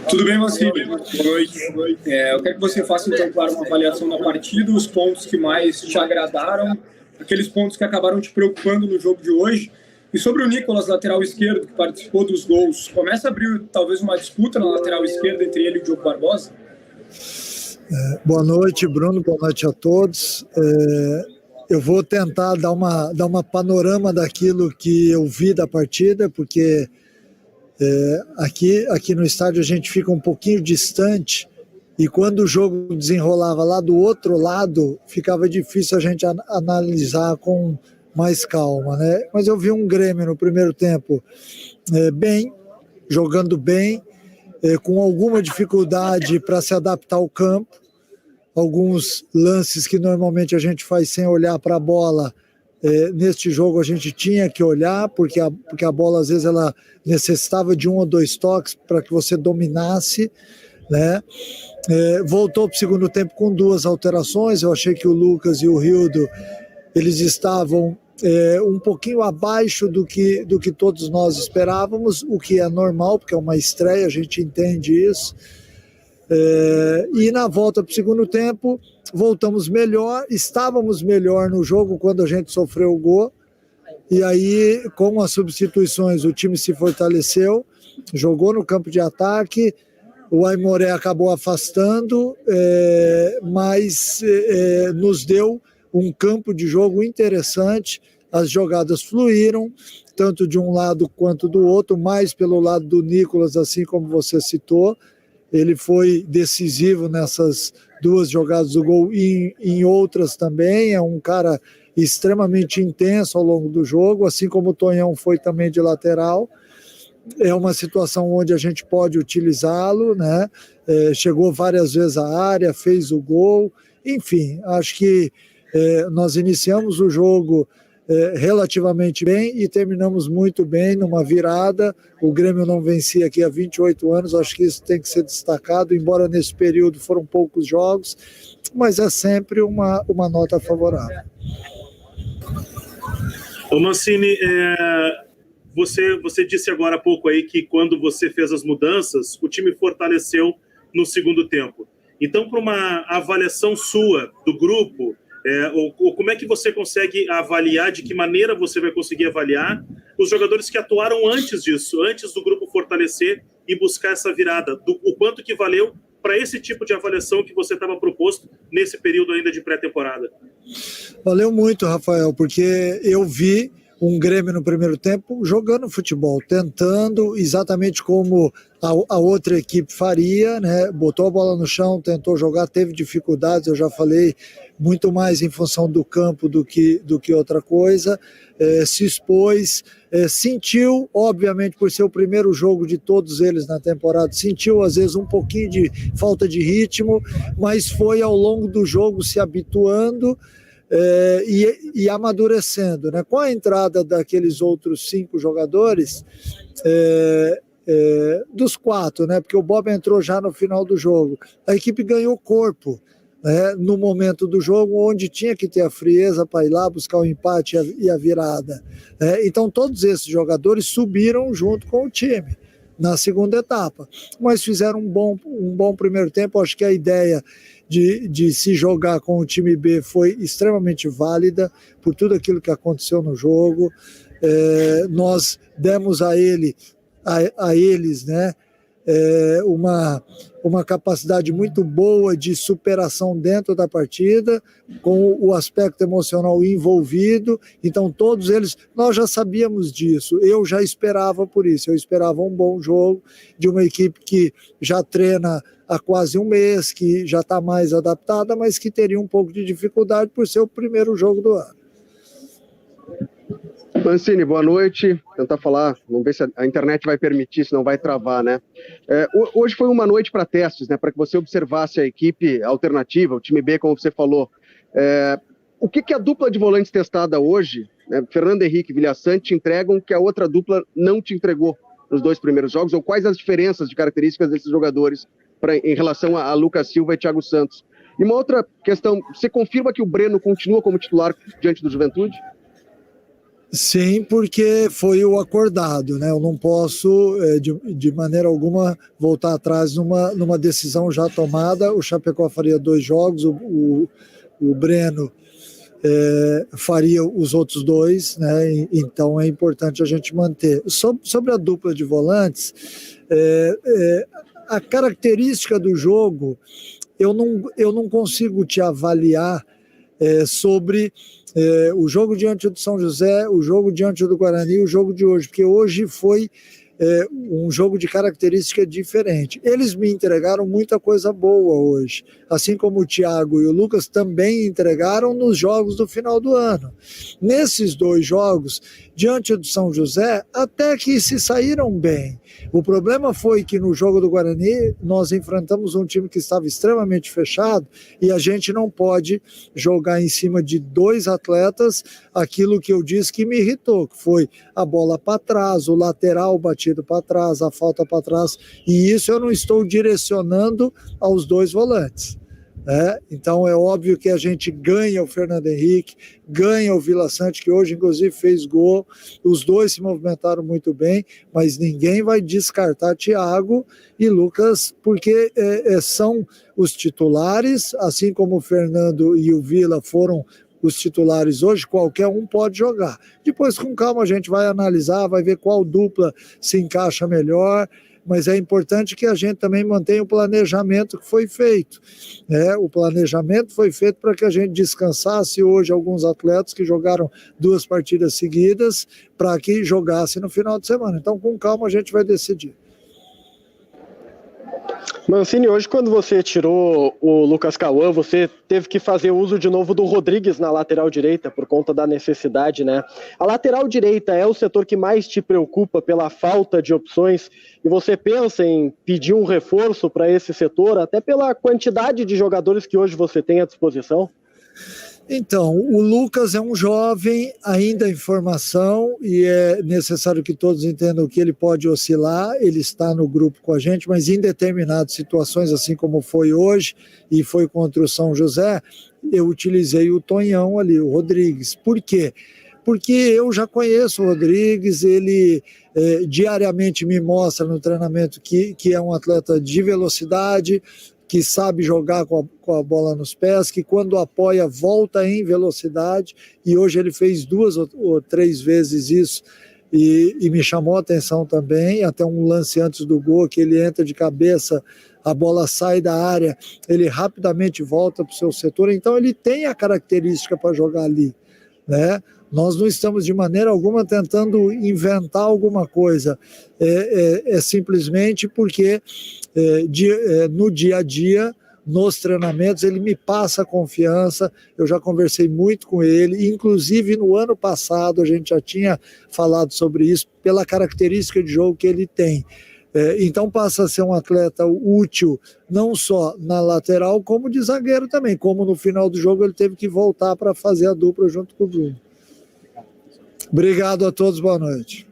Tudo bem, Mancini? Boa noite. Eu quero que você faça, então, claro, uma avaliação da partida, os pontos que mais te agradaram, aqueles pontos que acabaram te preocupando no jogo de hoje. E sobre o Nicolas, lateral esquerdo, que participou dos gols, começa a abrir talvez uma disputa na lateral esquerda entre ele e o Diogo Barbosa? Boa noite, Bruno, boa noite a todos. Eu vou tentar dar uma panorama daquilo que eu vi da partida, porque aqui no estádio a gente fica um pouquinho distante e quando o jogo desenrolava lá do outro lado, ficava difícil a gente analisar com mais calma, né? Mas eu vi um Grêmio no primeiro tempo bem, jogando bem, com alguma dificuldade para se adaptar ao campo, alguns lances que normalmente a gente faz sem olhar para a bola, neste jogo a gente tinha que olhar, porque a bola às vezes ela necessitava de 1 ou 2 toques para que você dominasse, né? Voltou para o segundo tempo com 2 alterações. Eu achei que o Lucas e o Rildo eles estavam um pouquinho abaixo do que todos nós esperávamos, o que é normal, porque é uma estreia, a gente entende isso. E na volta para o segundo tempo, voltamos melhor, estávamos melhor no jogo quando a gente sofreu o gol, e aí com as substituições o time se fortaleceu, jogou no campo de ataque, o Aimoré acabou afastando, mas nos deu um campo de jogo interessante, as jogadas fluíram, tanto de um lado quanto do outro, mais pelo lado do Nicolas, assim como você citou. Ele foi decisivo nessas 2 jogadas do gol e em outras também, é um cara extremamente intenso ao longo do jogo, assim como o Tonhão foi também de lateral. É uma situação onde a gente pode utilizá-lo, né? Chegou várias vezes à área, fez o gol, enfim, acho que nós iniciamos o jogo relativamente bem e terminamos muito bem numa virada. O Grêmio não vencia aqui há 28 anos, acho que isso tem que ser destacado, embora nesse período foram poucos jogos, mas é sempre uma nota favorável. Ô Mancini, você disse agora há pouco aí que quando você fez as mudanças, o time fortaleceu no segundo tempo. Então, para uma avaliação sua do grupo, ou como é que você consegue avaliar, de que maneira você vai conseguir avaliar os jogadores que atuaram antes disso, antes do grupo fortalecer e buscar essa virada, o quanto que valeu para esse tipo de avaliação que você estava proposto nesse período ainda de pré-temporada? Valeu muito, Rafael, porque eu vi um Grêmio no primeiro tempo jogando futebol, tentando exatamente como a outra equipe faria, né? Botou a bola no chão, tentou jogar, teve dificuldades, eu já falei, muito mais em função do campo do que outra coisa, se expôs, sentiu, obviamente por ser o primeiro jogo de todos eles na temporada, sentiu às vezes um pouquinho de falta de ritmo, mas foi ao longo do jogo se habituando, e amadurecendo, né? Com a entrada daqueles outros 5 jogadores, dos 4, né? Porque o Bob entrou já no final do jogo, a equipe ganhou corpo, né? No momento do jogo onde tinha que ter a frieza para ir lá buscar o empate e a virada, né? Então todos esses jogadores subiram junto com o time na segunda etapa, mas fizeram um bom primeiro tempo. Acho que a ideia de se jogar com o time B foi extremamente válida por tudo aquilo que aconteceu no jogo. Nós demos a eles, né, uma capacidade muito boa de superação dentro da partida, com o aspecto emocional envolvido. Então todos eles, nós já sabíamos disso, eu já esperava por isso, eu esperava um bom jogo de uma equipe que já treina há quase um mês, que já está mais adaptada, mas que teria um pouco de dificuldade por ser o primeiro jogo do ano. Mancini, boa noite. Tentar falar, vamos ver se a internet vai permitir, se não vai travar, né? Hoje foi uma noite para testes, né? Para que você observasse a equipe alternativa, o time B, como você falou. O que a dupla de volantes testada hoje, né, Fernando Henrique e Vilhaçante, te entregam que a outra dupla não te entregou nos 2 primeiros jogos? Ou quais as diferenças de características desses jogadores em relação a Lucas Silva e Thiago Santos? E uma outra questão, você confirma que o Breno continua como titular diante do Juventude? Sim, porque foi o acordado, né? Eu não posso, de maneira alguma, voltar atrás numa decisão já tomada. O Chapecó faria 2 jogos, o Breno faria os outros 2, né? Então é importante a gente manter. Sobre a dupla de volantes, a característica do jogo, eu não consigo te avaliar sobre o jogo diante do São José, o jogo diante do Guarani e o jogo de hoje, porque hoje foi um jogo de característica diferente. Eles me entregaram muita coisa boa hoje, assim como o Thiago e o Lucas também entregaram nos jogos do final do ano. Nesses 2 jogos, diante do São José, até que se saíram bem. O problema foi que no jogo do Guarani nós enfrentamos um time que estava extremamente fechado e a gente não pode jogar em cima de 2 atletas aquilo que eu disse que me irritou, que foi a bola para trás, o lateral batido para trás, a falta para trás, e isso eu não estou direcionando aos 2 volantes. Então é óbvio que a gente ganha o Fernando Henrique, ganha o Vila Sante, que hoje inclusive fez gol, os 2 se movimentaram muito bem, mas ninguém vai descartar Thiago e Lucas, porque são os titulares, assim como o Fernando e o Vila foram os titulares hoje, qualquer um pode jogar. Depois, com calma, a gente vai analisar, vai ver qual dupla se encaixa melhor, mas é importante que a gente também mantenha o planejamento que foi feito. O planejamento foi feito para que a gente descansasse hoje alguns atletas que jogaram 2 partidas seguidas, para que jogassem no final de semana. Então, com calma, a gente vai decidir. Mancini, hoje quando você tirou o Lucas Cauã, você teve que fazer uso de novo do Rodrigues na lateral direita, por conta da necessidade, né? A lateral direita é o setor que mais te preocupa pela falta de opções, e você pensa em pedir um reforço para esse setor, até pela quantidade de jogadores que hoje você tem à disposição? Então, o Lucas é um jovem ainda em formação e é necessário que todos entendam que ele pode oscilar, ele está no grupo com a gente, mas em determinadas situações, assim como foi hoje e foi contra o São José, eu utilizei o Tonhão ali, o Rodrigues. Por quê? Porque eu já conheço o Rodrigues, ele diariamente me mostra no treinamento que é um atleta de velocidade, que sabe jogar com a bola nos pés, que quando apoia volta em velocidade, e hoje ele fez 2 ou 3 vezes isso, e me chamou a atenção também, até um lance antes do gol, que ele entra de cabeça, a bola sai da área, ele rapidamente volta para o seu setor, então ele tem a característica para jogar ali, né? Nós não estamos de maneira alguma tentando inventar alguma coisa, é simplesmente porque no dia a dia, nos treinamentos, ele me passa confiança, eu já conversei muito com ele, inclusive no ano passado a gente já tinha falado sobre isso, pela característica de jogo que ele tem. Então passa a ser um atleta útil, não só na lateral, como de zagueiro também, como no final do jogo ele teve que voltar para fazer a dupla junto com o Bruno. Obrigado a todos, boa noite.